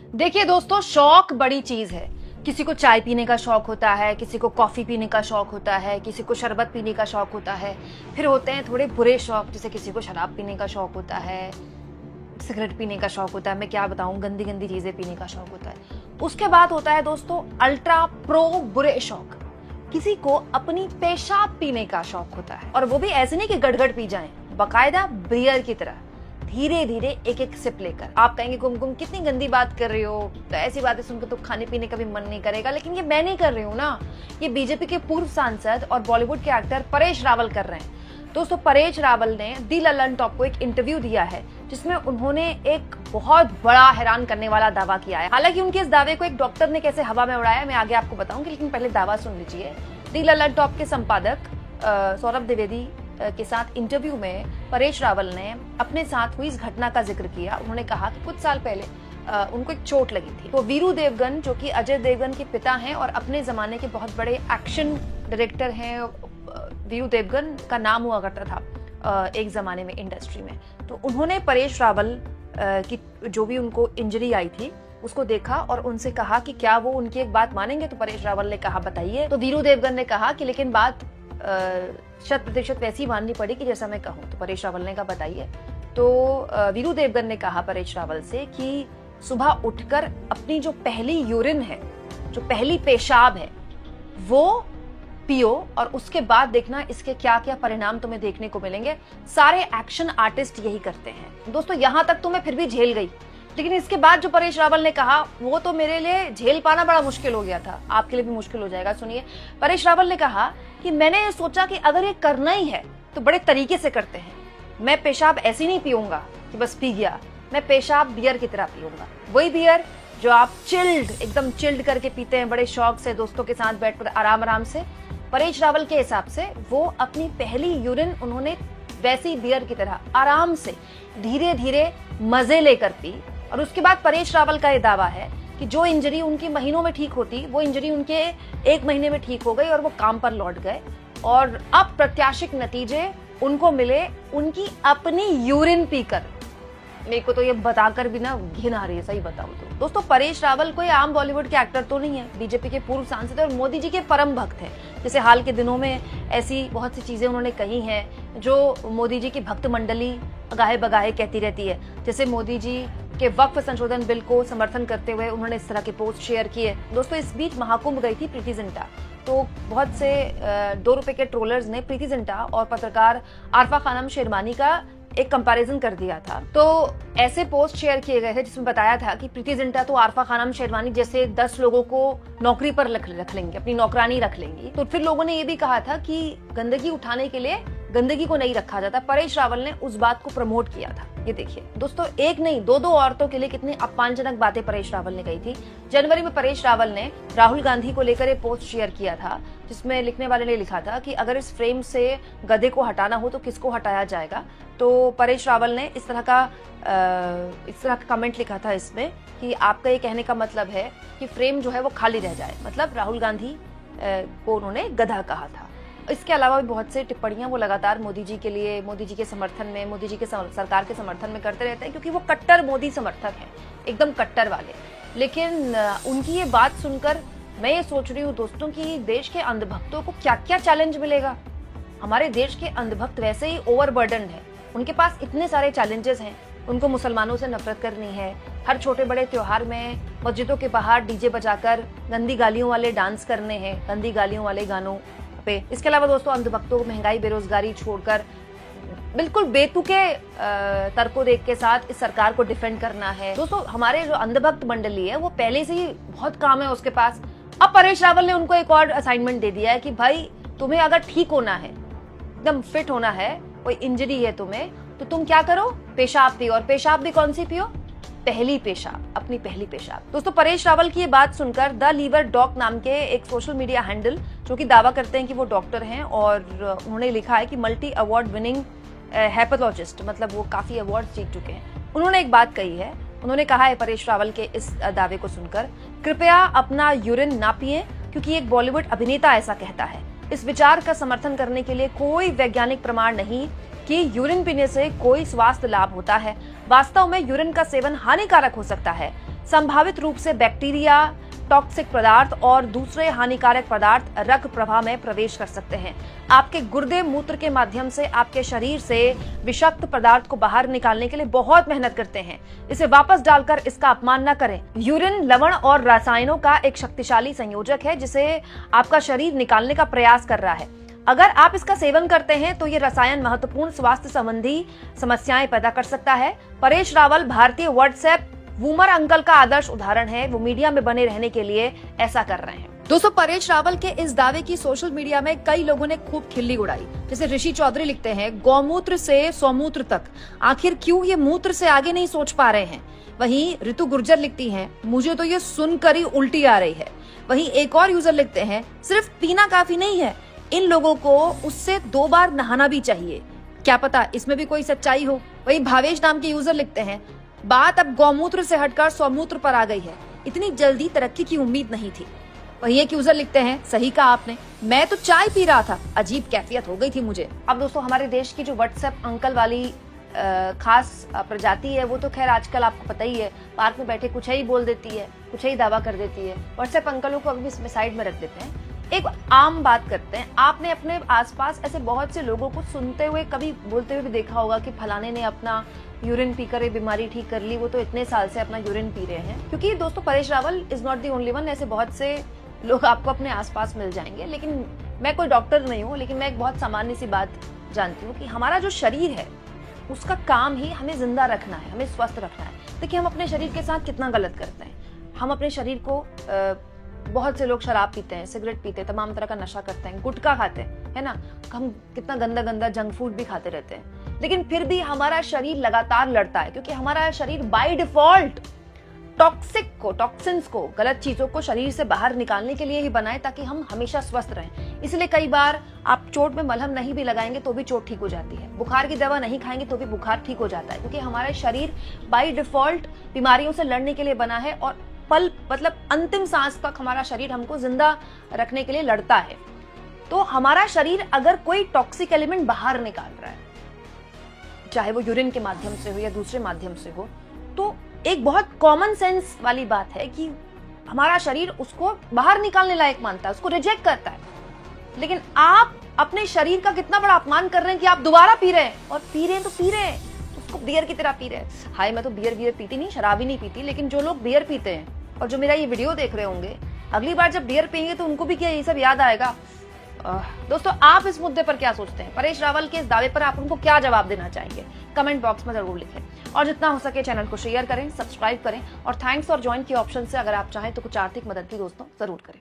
देखिए दोस्तों, शौक बड़ी चीज है। किसी को चाय पीने का शौक होता है, किसी को कॉफी पीने का शौक होता है, किसी को शरबत पीने का शौक होता है। फिर होते हैं थोड़े बुरे शौक, जैसे किसी को शराब पीने का शौक होता है, सिगरेट पीने का शौक होता है, मैं क्या बताऊं, गंदी गंदी चीजें पीने का शौक होता है। उसके बाद होता है दोस्तों अल्ट्रा प्रो बुरे शौक। किसी को अपनी पेशाब पीने का शौक होता है, और वो भी ऐसे नहीं कि गड़गड़ पी जाएं, बाकायदा बियर की तरह धीरे धीरे एक एक सिप लेकर। आप कहेंगे कुमकुम कितनी गंदी बात कर रही हो, तो ऐसी बातें सुनकर तो खाने पीने का भी मन नहीं करेगा। लेकिन ये मैं नहीं कर रही हूँ ना, ये बीजेपी के पूर्व सांसद और बॉलीवुड के एक्टर परेश रावल कर रहे हैं। दोस्तों, परेश रावल ने दी लल्लन टॉप को एक इंटरव्यू दिया है, जिसमें उन्होंने एक बहुत बड़ा हैरान करने वाला दावा किया है। हालांकि उनके इस दावे को एक डॉक्टर ने कैसे हवा में उड़ाया, मैं आगे आपको बताऊंगी, लेकिन पहले दावा सुन लीजिए। दी लल्लन टॉप के संपादक सौरभ द्विवेदी के साथ इंटरव्यू में परेश रावल ने अपने साथ हुई इस घटना का जिक्र किया। उन्होंने कहा कि कुछ साल पहले उनको एक चोट लगी थी। तो वीरू देवगन, जो कि अजय देवगन के पिता हैं और अपने जमाने के बहुत बड़े एक्शन डायरेक्टर हैं, वीरू देवगन का नाम हुआ करता था एक जमाने में इंडस्ट्री में। तो उन्होंने परेश रावल की जो भी उनको इंजरी आई थी उसको देखा और उनसे कहा कि क्या वो उनकी एक बात मानेंगे। तो परेश रावल ने कहा बताइए। तो वीरू देवगन ने कहा कि लेकिन बात 100% वैसी माननी पड़ी कि जैसा मैं कहूँ। तो परेश रावल ने कहा बताइए। तो वीरू देवगन ने कहा परेश रावल से कि सुबह उठकर अपनी जो पहली यूरिन है, जो पहली पेशाब है, वो पियो और उसके बाद देखना इसके क्या क्या परिणाम तुम्हें देखने को मिलेंगे। सारे एक्शन आर्टिस्ट यही करते हैं। दोस्तों, यहां तक तो मैं फिर भी झेल गई, लेकिन इसके बाद जो परेश रावल ने कहा वो तो मेरे लिए झेल पाना बड़ा मुश्किल हो गया था। आपके लिए भी मुश्किल हो जाएगा। सुनिए, परेश रावल ने कहा कि मैंने ये सोचा कि अगर ये करना ही है तो बड़े तरीके से करते हैं। मैं पेशाब ऐसे नहीं पीऊंगा कि बस पी गया, मैं पेशाब बियर की तरह पीऊंगा। वही बियर जो आप एकदम चिल्ड करके पीते हैं बड़े शौक से, दोस्तों के साथ बैठकर आराम आराम से। परेश रावल के हिसाब से वो अपनी पहली यूरिन उन्होंने वैसी बियर की तरह आराम से धीरे धीरे मजे लेकर पी। और उसके बाद परेश रावल का ये दावा है कि जो इंजरी उनकी महीनों में ठीक होती, वो इंजरी उनके 1 महीने में ठीक हो गई और वो काम पर लौट गए। और अप्रत्याशित नतीजे उनको मिले उनकी अपनी यूरिन पीकर। मेरे को तो ये बताकर भी ना घिन आ रही है, सही बताऊं तो। दोस्तों, परेश रावल कोई आम बॉलीवुड के एक्टर तो नहीं है, बीजेपी के पूर्व सांसद और मोदी जी के परम भक्त हैं। जैसे हाल के दिनों में ऐसी बहुत सी चीजें उन्होंने कही हैं जो मोदी जी की भक्त मंडली गाहे बगाहे कहती रहती है। जैसे मोदी जी के वक्फ संशोधन बिल को समर्थन करते हुए उन्होंने इस तरह के पोस्ट शेयर किए। दोस्तों, इस बीच महाकुंभ गई थी प्रीति जिंटा, तो बहुत से 2 रुपए के ट्रोलर्स ने प्रीति जिंटा और पत्रकार आरफा खानम शेरवानी का एक कंपैरिजन कर दिया था। तो ऐसे पोस्ट शेयर किए गए थे जिसमें बताया था कि प्रीति जिंटा तो आरफा खानम शेरवानी जैसे 10 लोगों को नौकरी पर रख लेंगे, अपनी नौकरानी रख लेंगी। तो फिर लोगों ने ये भी कहा था कि गंदगी उठाने के लिए गंदगी को नहीं रखा जाता। परेश रावल ने उस बात को प्रमोट किया था। ये देखिए दोस्तों, एक नहीं 2 औरतों के लिए कितनी अपमानजनक बातें परेश रावल ने कही थी। जनवरी में परेश रावल ने राहुल गांधी को लेकर एक पोस्ट शेयर किया था, जिसमें लिखने वाले ने लिखा था कि अगर इस फ्रेम से गधे को हटाना हो तो किसको हटाया जाएगा। तो परेश रावल ने इस तरह का कमेंट लिखा था इसमें कि आपका ये कहने का मतलब है कि फ्रेम जो है वो खाली रह जाए। मतलब राहुल गांधी को उन्होंने गधा कहा था। इसके अलावा भी बहुत से टिप्पणियां वो लगातार मोदी जी के लिए, मोदी जी के समर्थन में, मोदी जी के सरकार के समर्थन में करते रहते हैं, क्योंकि वो कट्टर मोदी समर्थक हैं, एकदम कट्टर वाले। लेकिन उनकी ये बात सुनकर मैं ये सोच रही हूँ दोस्तों कि देश के अंधभक्तों को क्या क्या चैलेंज मिलेगा। हमारे देश के अंधभक्त वैसे ही ओवरबर्डन है, उनके पास इतने सारे चैलेंजेस हैं। उनको मुसलमानों से नफरत करनी है, हर छोटे बड़े त्योहार में मस्जिदों के बाहर डीजे बजाकर गंदी गालियों वाले डांस करने हैं, गंदी गालियों वाले गानों पे। इसके अलावा दोस्तों, अंधभक्तों को महंगाई बेरोजगारी छोड़कर बिल्कुल बेतुके तर्कों देख के साथ इस सरकार को डिफेंड करना है। दोस्तों, हमारे जो अंधभक्त मंडली है वो पहले से ही बहुत काम है उसके पास। अब परेश रावल ने उनको एक और असाइनमेंट दे दिया है कि भाई तुम्हें अगर ठीक होना है, एकदम फिट होना है, कोई इंजरी है तुम्हें, तो तुम क्या करो, पेशाब पियो। और पेशाब भी कौन सी पियो, पहली पेशाब, अपनी पहली पेशाब। दोस्तों, परेश रावल की ये बात सुनकर द लीवर डॉक नाम के एक सोशल मीडिया हैंडल, जो कि दावा करते हैं कि वो डॉक्टर हैं और उन्होंने लिखा है कि मल्टी अवार्ड विनिंग हेपेथोलॉजिस्ट, मतलब वो काफी अवार्ड जीत चुके हैं, उन्होंने एक बात कही है। उन्होंने कहा है परेश रावल के इस दावे को सुनकर, कृपया अपना यूरिन ना पिए, क्योंकि एक बॉलीवुड अभिनेता ऐसा कहता है। इस विचार का समर्थन करने के लिए कोई वैज्ञानिक प्रमाण नहीं कि यूरिन पीने से कोई स्वास्थ्य लाभ होता है। वास्तव में यूरिन का सेवन हानिकारक हो सकता है। संभावित रूप से बैक्टीरिया, टॉक्सिक पदार्थ और दूसरे हानिकारक पदार्थ रक्त प्रवाह में प्रवेश कर सकते हैं। आपके गुर्दे मूत्र के माध्यम से आपके शरीर से विषाक्त पदार्थ को बाहर निकालने के लिए बहुत मेहनत करते हैं। इसे वापस डालकर इसका अपमान न करें। यूरिन लवण और रसायनों का एक शक्तिशाली संयोजक है जिसे आपका शरीर निकालने का प्रयास कर रहा है। अगर आप इसका सेवन करते हैं तो ये रसायन महत्वपूर्ण स्वास्थ्य संबंधी समस्याएं पैदा कर सकता है। परेश रावल भारतीय व्हाट्सएप वूमर अंकल का आदर्श उदाहरण है। वो मीडिया में बने रहने के लिए ऐसा कर रहे हैं। दोस्तों, परेश रावल के इस दावे की सोशल मीडिया में कई लोगों ने खूब खिल्ली उड़ाई। जैसे ऋषि चौधरी लिखते हैं, गौमूत्र से सौमूत्र तक, आखिर क्यों ये मूत्र से आगे नहीं सोच पा रहे हैं। वहीं ऋतु गुर्जर लिखती हैं, मुझे तो ये सुनकर ही उल्टी आ रही है। वहीं एक और यूजर लिखते हैं, सिर्फ पीना काफी नहीं है, इन लोगों को उससे 2 बार नहाना भी चाहिए। क्या पता इसमें भी कोई सच्चाई हो। वहीं भावेश नाम के यूजर लिखते हैं, बात अब गौमूत्र से हटकर सौमूत्र पर आ गई है, इतनी जल्दी तरक्की की उम्मीद नहीं थी। वही एक यूजर लिखते हैं, सही कहा आपने, मैं तो चाय पी रहा था, अजीब कैफियत हो गई थी मुझे। अब दोस्तों, हमारे देश की जो व्हाट्सएप अंकल वाली खास प्रजाति है, वो तो खैर आजकल आपको पता ही है, पार्क में बैठे कुछ ही बोल देती है, कुछ ही दावा कर देती है। व्हाट्सएप अंकलों को अभी भी साइड में रख देते हैं। एक आम बात करते हैं, आपने अपने आसपास ऐसे बहुत से लोगों को सुनते हुए, कभी बोलते हुए भी देखा होगा कि फलाने ने अपना यूरिन पीकर ये बीमारी ठीक कर ली, वो तो इतने साल से अपना यूरिन पी रहे हैं। क्योंकि दोस्तों, Paresh Rawal is not the only one, ऐसे बहुत से लोग आपको अपने आसपास मिल जाएंगे। लेकिन मैं कोई डॉक्टर नहीं हूँ, लेकिन मैं एक बहुत सामान्य सी बात जानती हूँ कि हमारा जो शरीर है उसका काम ही हमें जिंदा रखना है, हमें स्वस्थ रखना है। देखिए, हम अपने शरीर के साथ कितना गलत करते हैं। हम अपने शरीर को बहुत से लोग शराब पीते हैं, सिगरेट पीते हैं, तमाम तरह का नशा करते हैं, गुटखा खाते हैं, है ना, हम कितना गंदा गंदा जंक फूड भी खाते रहते हैं। लेकिन फिर भी हमारा शरीर लगातार लड़ता है, क्योंकि हमारा शरीर बाय डिफॉल्ट टॉक्सिन्स को, गलत चीजों को शरीर से बाहर निकालने के लिए ही बना है, ताकि हम हमेशा स्वस्थ रहें। इसलिए कई बार आप चोट में मलहम नहीं भी लगाएंगे तो भी चोट ठीक हो जाती है, बुखार की दवा नहीं खाएंगे तो भी बुखार ठीक हो जाता है, क्योंकि हमारा शरीर बाय डिफॉल्ट बीमारियों से लड़ने के लिए बना है और मतलब अंतिम सांस तक हमारा शरीर हमको जिंदा रखने के लिए लड़ता है। तो हमारा शरीर अगर कोई टॉक्सिक एलिमेंट बाहर निकाल रहा है, चाहे वो यूरिन के माध्यम से हो या दूसरे माध्यम से हो, तो एक बहुत कॉमन सेंस वाली बात है कि हमारा शरीर उसको बाहर निकालने लायक मानता है, उसको रिजेक्ट करता है। लेकिन आप अपने शरीर का कितना बड़ा अपमान कर रहे हैं कि आप दोबारा पी रहे हैं, और पी रहे हैं तो पी रहे हैं, उसको बियर की तरह पी रहे हैं। हाय, मैं तो बियर पीती नहीं, शराब ही नहीं पीती, लेकिन जो लोग बियर पीते हैं और जो मेरा ये वीडियो देख रहे होंगे, अगली बार जब बियर पिएंगे तो उनको भी क्या ये सब याद आएगा। दोस्तों, आप इस मुद्दे पर क्या सोचते हैं? परेश रावल के इस दावे पर आप उनको क्या जवाब देना चाहेंगे? कमेंट बॉक्स में जरूर लिखें और जितना हो सके चैनल को शेयर करें, सब्सक्राइब करें और थैंक्स और ज्वाइन के ऑप्शन से अगर आप चाहें तो कुछ आर्थिक मदद भी दोस्तों जरूर करें।